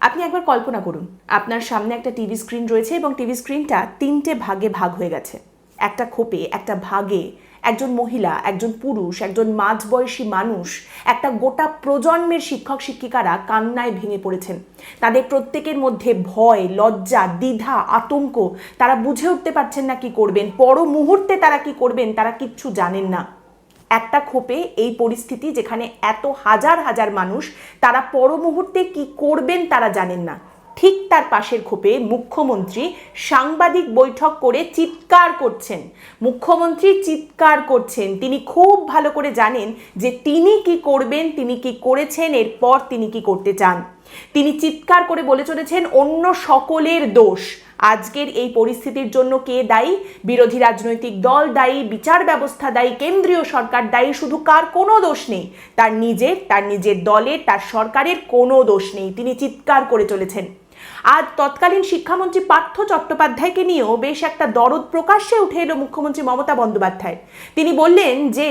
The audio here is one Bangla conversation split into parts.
আপনি একবার কল্পনা করুন, আপনার সামনে একটা টিভি স্ক্রিন রয়েছে এবং টিভি স্ক্রিনটা 3টে ভাগে ভাগ হয়ে গেছে। একটা খোপে, একটা ভাগে একজন মহিলা, একজন পুরুষ, একজন মাঝবয়সী মানুষ, একটা গোটা প্রজন্মের শিক্ষক শিক্ষিকারা কান্নায় ভেঙে পড়েছেন। তাদের প্রত্যেকের মধ্যে ভয়, লজ্জা, দ্বিধা, আতঙ্ক। তারা বুঝে উঠতে পারছেন না কি করবেন, পর মুহূর্তে তারা কি করবেন তারা কিচ্ছু জানেন না। একটা খোপে এই পরিস্থিতি, যেখানে এত হাজার হাজার মানুষ, তারা পর মুহূর্তে কি করবেন তারা জানেন না। ঠিক তার পাশের খোপে মুখ্যমন্ত্রী সাংবাদিক বৈঠক করে চিৎকার করছেন। মুখ্যমন্ত্রী চিৎকার করছেন, তিনি খুব ভালো করে জানেন যে তিনি কি করবেন, তিনি কি করেছেন, এরপর তিনি কি করতে চান। তিনি চিৎকার করে বলে চলেছেন অন্য সকলের দোষ। আজকের এই পরিস্থিতির জন্য কে দায়ী? বিরোধী রাজনৈতিক দল দায়ী, বিচার ব্যবস্থা দায়ী, কেন্দ্রীয় সরকার দায়ী। শুধু কার কোনো দোষ নেই, তার নিজের দলের, তার সরকারের কোনো দোষ নেই। তিনি চিৎকার করে চলেছেন। আজ তৎকালীন শিক্ষামন্ত্রী পার্থ চট্টোপাধ্যায়কে নিয়েও বেশ একটা দরদ প্রকাশ্যে উঠে এলো মুখ্যমন্ত্রী মমতা বন্দ্যোপাধ্যায়। তিনি বললেন যে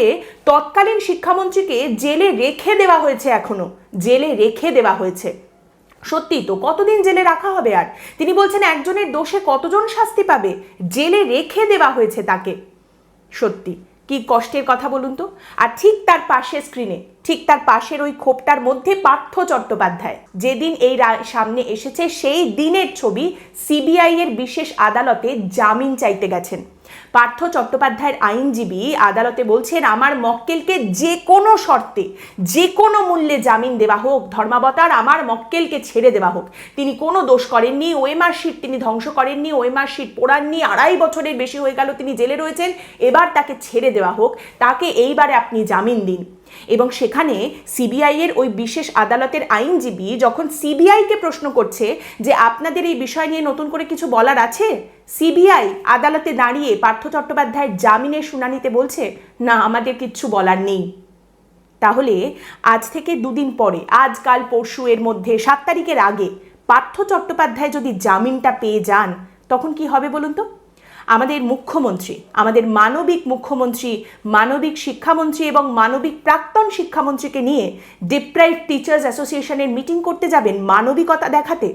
তৎকালীন শিক্ষামন্ত্রীকে জেলে রেখে দেওয়া হয়েছে, এখনো জেলে রেখে দেওয়া হয়েছে। সত্যি তো, কতদিন জেলে রাখা হবে আর? তিনি বলছেন একজনের দোষে কতজন শাস্তি পাবে, জেলে রেখে দেওয়া হয়েছে তাকে। সত্যি কি কষ্টের কথা বলুন তো। আর ঠিক তার পাশে স্ক্রিনে, ঠিক তার পাশের ওই খোপটার মধ্যে পার্থ চট্টোপাধ্যায়, যেদিন এই সামনে এসেছে সেই দিনের ছবি, সিবিআই এর বিশেষ আদালতে জামিন চাইতে গেছেন। পার্থ চট্টোপাধ্যায়ের আইনজীবী আদালতে বলছেন আমার মক্কেলকে যে কোনো শর্তে, যে কোনো মূল্যে জামিন দেওয়া হোক, ধর্মাবতার আমার মক্কেলকে ছেড়ে দেওয়া হোক। তিনি কোনো দোষ করেননি, ওএমআর শিট তিনি ধ্বংস করেননি, ওএমআর শিট পোড়াননি, 2.5 বছরের বেশি হয়ে গেল তিনি জেলে রয়েছেন, এবার তাকে ছেড়ে দেওয়া হোক, তাকে এইবারে আপনি জামিন দিন। এবং সেখানে সিবিআই এর ওই বিশেষ আদালতের আইনজীবী যখন সিবিআইকে প্রশ্ন করছে যে আপনাদের এই বিষয় নিয়ে নতুন করে কিছু বলার আছে, সিবিআই আদালতে দাঁড়িয়ে পার্থ চট্টোপাধ্যায়ের জামিনের শুনানিতে বলছে না, আমাদের কিচ্ছু বলার নেই। তাহলে আজ থেকে 2 দিন পরে, আজ কাল পরশু এর মধ্যে 7 তারিখের আগে পার্থ চট্টোপাধ্যায় যদি জামিনটা পেয়ে যান, তখন কি হবে বলুন তো? আমাদের মুখ্যমন্ত্রী, আমাদের মানবিক মুখ্যমন্ত্রী, মানবিক শিক্ষামন্ত্রী এবং মানবিক প্রাক্তন শিক্ষামন্ত্রীকে নিয়ে ডিপ্রাইভড টিচার্স অ্যাসোসিয়েশনের মিটিং করতে যাবেন মানবিকতা দেখাতে।